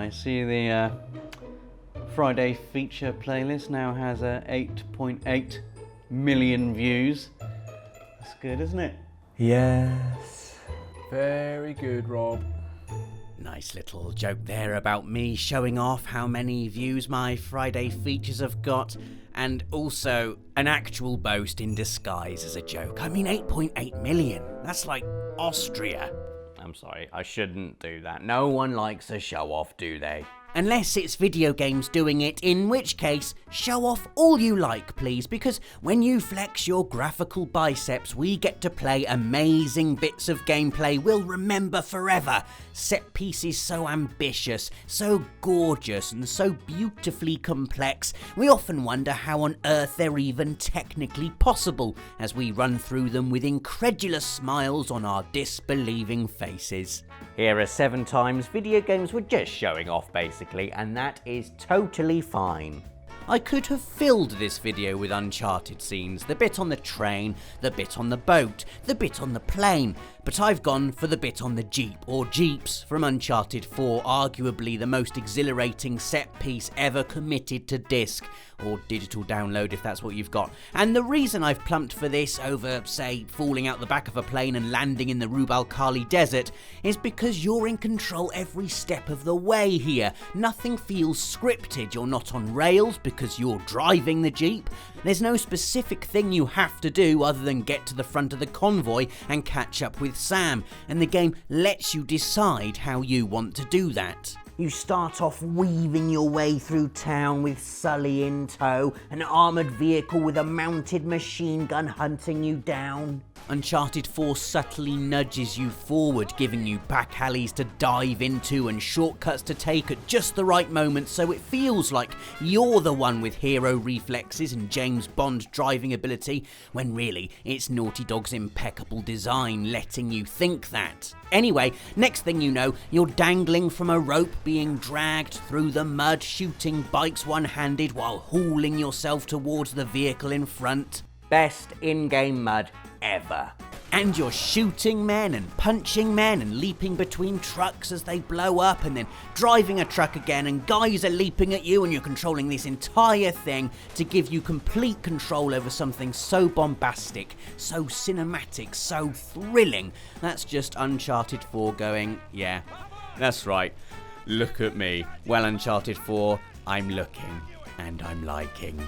I see the Friday feature playlist now has 8.8 million views. That's good, isn't it? Yes. Very good, Rob. Nice little joke there about me showing off how many views my Friday features have got, and also an actual boast in disguise as a joke. I mean, 8.8 million. That's like Austria. I'm sorry, I shouldn't do that. No one likes a show off, do they? Unless it's Videogames doing it, in which case, show off all you like, please, because when you flex your graphical biceps, we get to play amazing bits of gameplay we'll remember forever. Set pieces so ambitious, so gorgeous, and so beautifully complex, we often wonder how on earth they're even technically possible, as we run through them with incredulous smiles on our disbelieving faces. Here are 7 times Videogames were just showing off, basically, and that is totally fine. I could have filled this video with Uncharted scenes, the bit on the train, the bit on the boat, the bit on the plane, but I've gone for the bit on the Jeep, or Jeeps, from Uncharted 4, arguably the most exhilarating set piece ever committed to disc, or digital download if that's what you've got. And the reason I've plumped for this over, say, falling out the back of a plane and landing in the Rub al Khali desert is because you're in control every step of the way here. Nothing feels scripted. You're not on rails because you're driving the Jeep. There's no specific thing you have to do other than get to the front of the convoy and catch up with Sam, and the game lets you decide how you want to do that. You start off weaving your way through town with Sully in tow, an armoured vehicle with a mounted machine gun hunting you down. Uncharted 4 subtly nudges you forward, giving you back alleys to dive into and shortcuts to take at just the right moment, so it feels like you're the one with hero reflexes and James Bond driving ability, when really it's Naughty Dog's impeccable design letting you think that. Anyway, next thing you know, you're dangling from a rope, being dragged through the mud, shooting bikes one-handed while hauling yourself towards the vehicle in front. Best in-game mud ever. And you're shooting men and punching men and leaping between trucks as they blow up, and then driving a truck again, and guys are leaping at you, and you're controlling this entire thing to give you complete control over something so bombastic, so cinematic, so thrilling. That's just Uncharted 4 going, yeah, that's right, look at me. Well, Uncharted 4, I'm looking and I'm liking.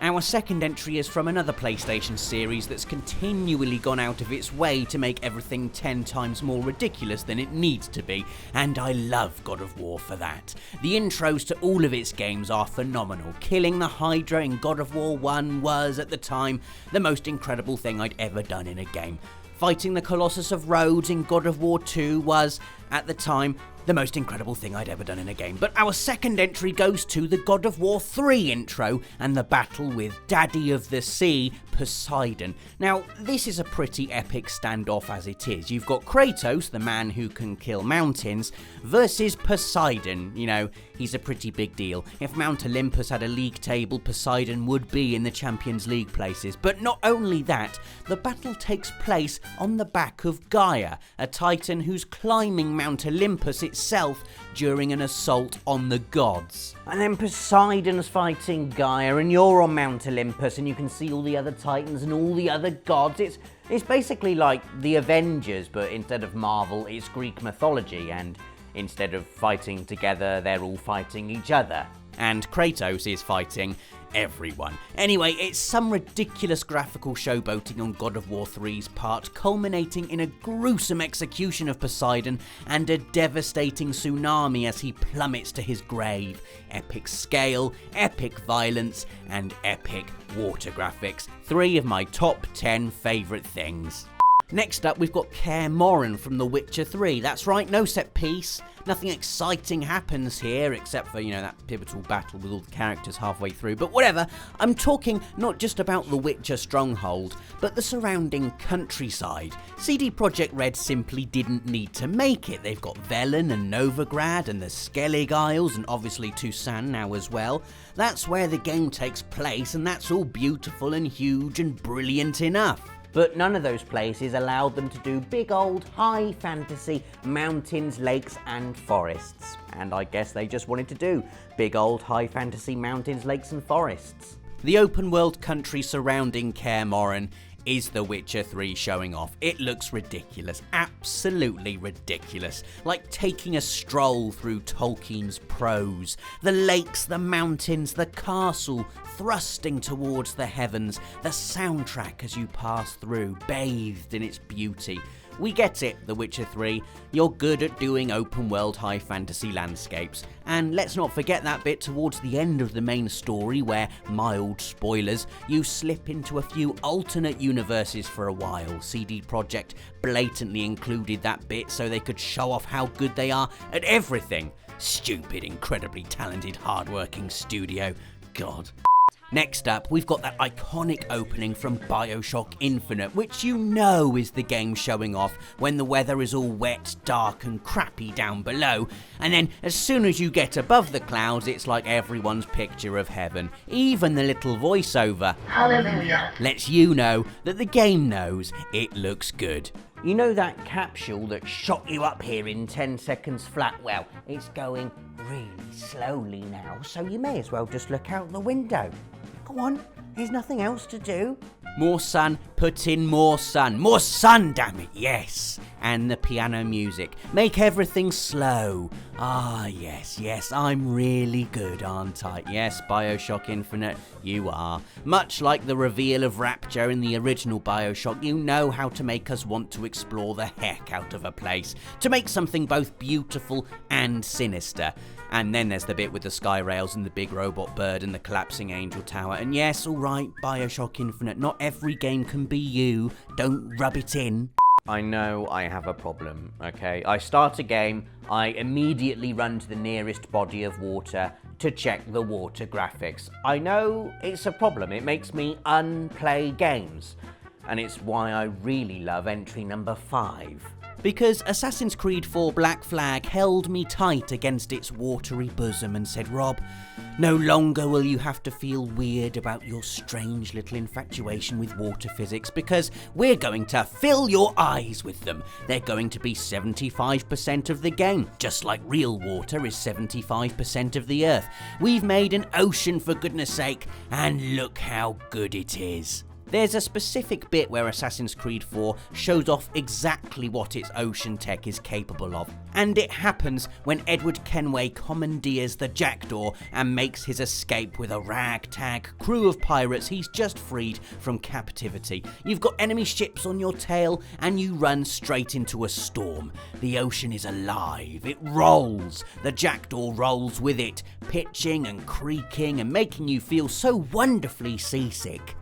Our second entry is from another PlayStation series that's continually gone out of its way to make everything 10 times more ridiculous than it needs to be, and I love God of War for that. The intros to all of its games are phenomenal. Killing the Hydra in God of War 1 was, at the time, the most incredible thing I'd ever done in a game. Fighting the Colossus of Rhodes in God of War 2 was, at the time, the most incredible thing I'd ever done in a game. But our second entry goes to the God of War 3 intro and the battle with Daddy of the Sea, Poseidon. Now, this is a pretty epic standoff as it is. You've got Kratos, the man who can kill mountains, versus Poseidon. You know, he's a pretty big deal. If Mount Olympus had a league table, Poseidon would be in the Champions League places. But not only that, the battle takes place on the back of Gaia, a titan who's climbing Mount Olympus itself during an assault on the gods. And then Poseidon's fighting Gaia, and you're on Mount Olympus, and you can see all the other titans and all the other gods. It's basically like the Avengers, but instead of Marvel, it's Greek mythology, and instead of fighting together, they're all fighting each other. And Kratos is fighting everyone. Anyway, it's some ridiculous graphical showboating on God of War 3's part, culminating in a gruesome execution of Poseidon and a devastating tsunami as he plummets to his grave. Epic scale, epic violence, and epic water graphics. 3 of my top 10 favourite things. Next up, we've got Kaer Morhen from The Witcher 3. That's right, no set piece. Nothing exciting happens here, except for, that pivotal battle with all the characters halfway through. But whatever, I'm talking not just about the Witcher stronghold, but the surrounding countryside. CD Projekt Red simply didn't need to make it. They've got Velen and Novigrad and the Skellig Isles, and obviously Toussaint now as well. That's where the game takes place, and that's all beautiful and huge and brilliant enough. But none of those places allowed them to do big old high fantasy mountains, lakes and forests. And I guess they just wanted to do big old high fantasy mountains, lakes and forests. The open world country surrounding Kaer Morhen is The Witcher 3 showing off. It looks ridiculous, absolutely ridiculous, like taking a stroll through Tolkien's prose. The lakes, the mountains, the castle thrusting towards the heavens, the soundtrack as you pass through, bathed in its beauty. We get it, The Witcher 3. You're good at doing open world high fantasy landscapes. And let's not forget that bit towards the end of the main story where, mild spoilers, you slip into a few alternate universes for a while. CD Projekt blatantly included that bit so they could show off how good they are at everything. Stupid, incredibly talented, hardworking studio. God. Next up, we've got that iconic opening from BioShock Infinite, which you know is the game showing off when the weather is all wet, dark and crappy down below, and then as soon as you get above the clouds, it's like everyone's picture of heaven. Even the little voiceover, Hallelujah, lets you know that the game knows it looks good. You know that capsule that shot you up here in 10 seconds flat? Well, it's going really slowly now, so you may as well just look out the window. Go on, there's nothing else to do. More sun, put in more sun. More sun, damn it, yes. And the piano music. Make everything slow. Ah, yes, I'm really good, aren't I? Yes, BioShock Infinite, you are. Much like the reveal of Rapture in the original BioShock, you know how to make us want to explore the heck out of a place. To make something both beautiful and sinister. And then there's the bit with the sky rails and the big robot bird and the collapsing angel tower. And yes, alright, BioShock Infinite, not every game can be you. Don't rub it in. I know I have a problem, okay? I start a game, I immediately run to the nearest body of water to check the water graphics. I know it's a problem, it makes me unplay games. And it's why I really love entry number 5. Because Assassin's Creed 4 Black Flag held me tight against its watery bosom and said, Rob, no longer will you have to feel weird about your strange little infatuation with water physics, because we're going to fill your eyes with them. They're going to be 75% of the game, just like real water is 75% of the earth. We've made an ocean, for goodness sake, and look how good it is. There's a specific bit where Assassin's Creed 4 shows off exactly what its ocean tech is capable of, and it happens when Edward Kenway commandeers the Jackdaw and makes his escape with a ragtag crew of pirates he's just freed from captivity. You've got enemy ships on your tail and you run straight into a storm. The ocean is alive, it rolls, the Jackdaw rolls with it, pitching and creaking and making you feel so wonderfully seasick.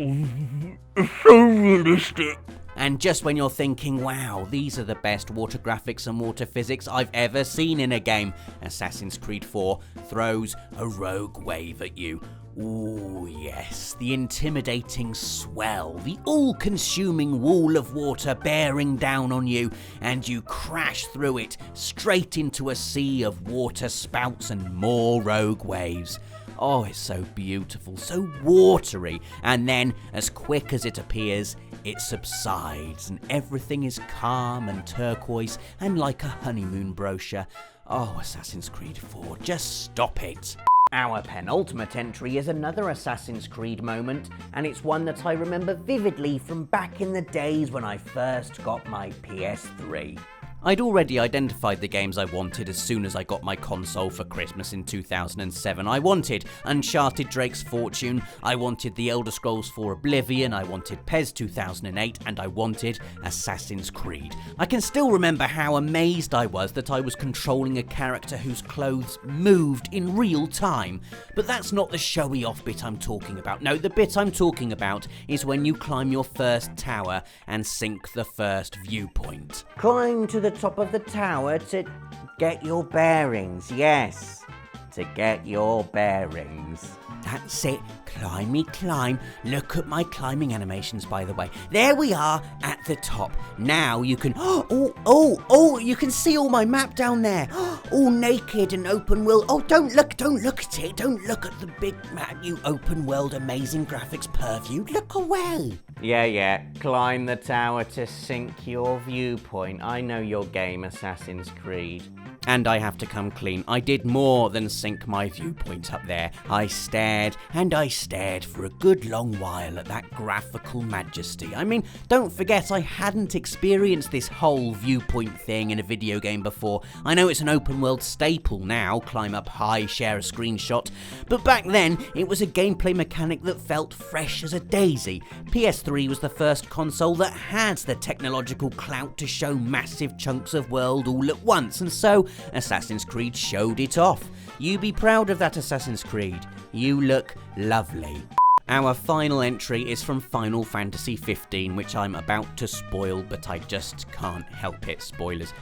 It's so realistic. And just when you're thinking, wow, these are the best water graphics and water physics I've ever seen in a game, Assassin's Creed 4 throws a rogue wave at you. Ooh, yes, the intimidating swell, the all-consuming wall of water bearing down on you, and you crash through it straight into a sea of water spouts and more rogue waves. Oh, it's so beautiful, so watery, and then, as quick as it appears, it subsides, and everything is calm and turquoise, and like a honeymoon brochure. Oh, Assassin's Creed 4, just stop it. Our penultimate entry is another Assassin's Creed moment, and it's one that I remember vividly from back in the days when I first got my PS3. I'd already identified the games I wanted as soon as I got my console for Christmas in 2007. I wanted Uncharted Drake's Fortune, I wanted The Elder Scrolls 4 Oblivion, I wanted PES 2008, and I wanted Assassin's Creed. I can still remember how amazed I was that I was controlling a character whose clothes moved in real time. But that's not the showy off bit I'm talking about. No, the bit I'm talking about is when you climb your first tower and sink the first viewpoint. Climb to the top of the tower to get your bearings, yes. To get your bearings. That's it. climb, me climb. Look at my climbing animations, by the way. There we are at the top. Now you can, you can see all my map down there. All naked and open world. Oh, don't look at it. Don't look at the big map, you open world amazing graphics purview. Look away. Yeah, climb the tower to sync your viewpoint. I know your game, Assassin's Creed. And I have to come clean, I did more than sync my viewpoint up there. I stared and I stared for a good long while at that graphical majesty. I mean, don't forget I hadn't experienced this whole viewpoint thing in a video game before. I know it's an open world staple now, climb up high, share a screenshot, but back then it was a gameplay mechanic that felt fresh as a daisy. PS3 was the first console that had the technological clout to show massive chunks of world all at once, and so Assassin's Creed showed it off. You be proud of that, Assassin's Creed. You look lovely. Our final entry is from Final Fantasy 15, which I'm about to spoil, but I just can't help it. Spoilers.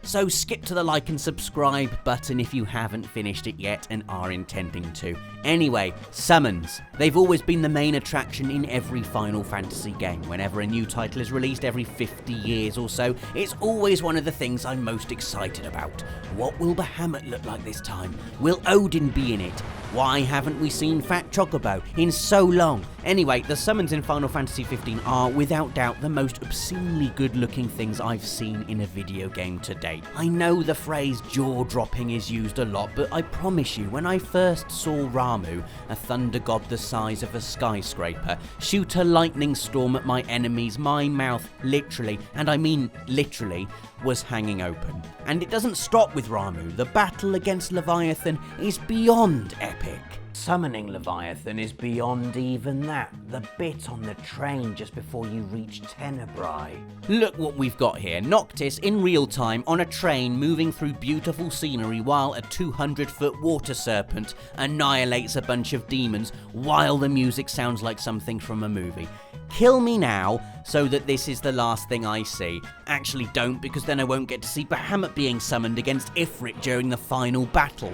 So skip to the like and subscribe button if you haven't finished it yet and are intending to. Anyway, summons. They've always been the main attraction in every Final Fantasy game. Whenever a new title is released every 50 years or so, it's always one of the things I'm most excited about. What will Bahamut look like this time? Will Odin be in it? Why haven't we seen Fat Chocobo in so long? Anyway, the summons in Final Fantasy 15 are, without doubt, the most obscenely good-looking things I've seen in a video game to date. I know the phrase jaw-dropping is used a lot, but I promise you, when I first saw Ramu, a thunder god the size of a skyscraper, shoot a lightning storm at my enemies, my mouth literally, and I mean literally, was hanging open. And it doesn't stop with Ramu. The battle against Leviathan is beyond epic. Summoning Leviathan is beyond even that. The bit on the train just before you reach Tenebrae. Look what we've got here. Noctis in real time on a train moving through beautiful scenery while a 200-foot water serpent annihilates a bunch of demons while the music sounds like something from a movie. Kill me now so that this is the last thing I see. Actually don't, because then I won't get to see Bahamut being summoned against Ifrit during the final battle.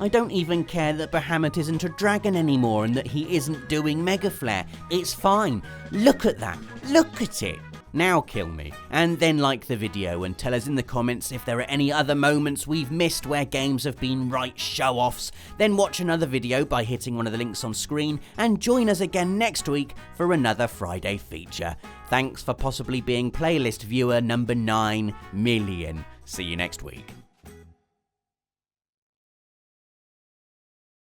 I don't even care that Bahamut isn't a dragon anymore and that he isn't doing Mega Flare. It's fine. Look at that. Look at it. Now kill me, and then like the video and tell us in the comments if there are any other moments we've missed where games have been right show-offs. Then watch another video by hitting one of the links on screen, and join us again next week for another Friday feature. Thanks for possibly being playlist viewer number 9 million. See you next week.